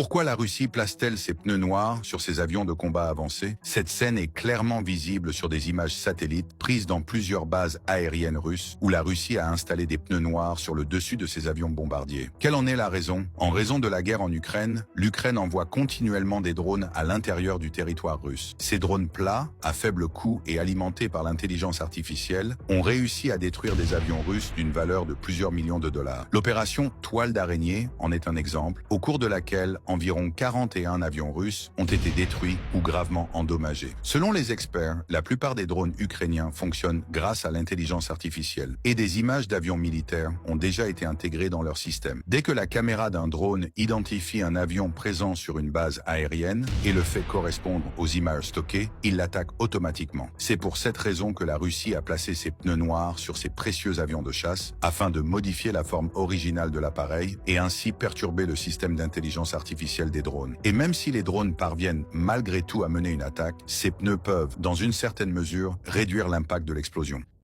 Pourquoi la Russie place-t-elle ses pneus noirs sur ses avions de combat avancés? Cette scène est clairement visible sur des images satellites prises dans plusieurs bases aériennes russes où la Russie a installé des pneus noirs sur le dessus de ses avions bombardiers. Quelle en est la raison? En raison de la guerre en Ukraine, l'Ukraine envoie continuellement des drones à l'intérieur du territoire russe. Ces drones plats, à faible coût et alimentés par l'intelligence artificielle, ont réussi à détruire des avions russes d'une valeur de plusieurs millions de dollars. L'opération Toile d'araignée en est un exemple, au cours de laquelle environ 41 avions russes ont été détruits ou gravement endommagés. Selon les experts, la plupart des drones ukrainiens fonctionnent grâce à l'intelligence artificielle et des images d'avions militaires ont déjà été intégrées dans leur système. Dès que la caméra d'un drone identifie un avion présent sur une base aérienne et le fait correspondre aux images stockées, il l'attaque automatiquement. C'est pour cette raison que la Russie a placé ses pneus noirs sur ses précieux avions de chasse afin de modifier la forme originale de l'appareil et ainsi perturber le système d'intelligence artificielle des drones. Et même si les drones parviennent malgré tout à mener une attaque, ces pneus peuvent, dans une certaine mesure, réduire l'impact de l'explosion.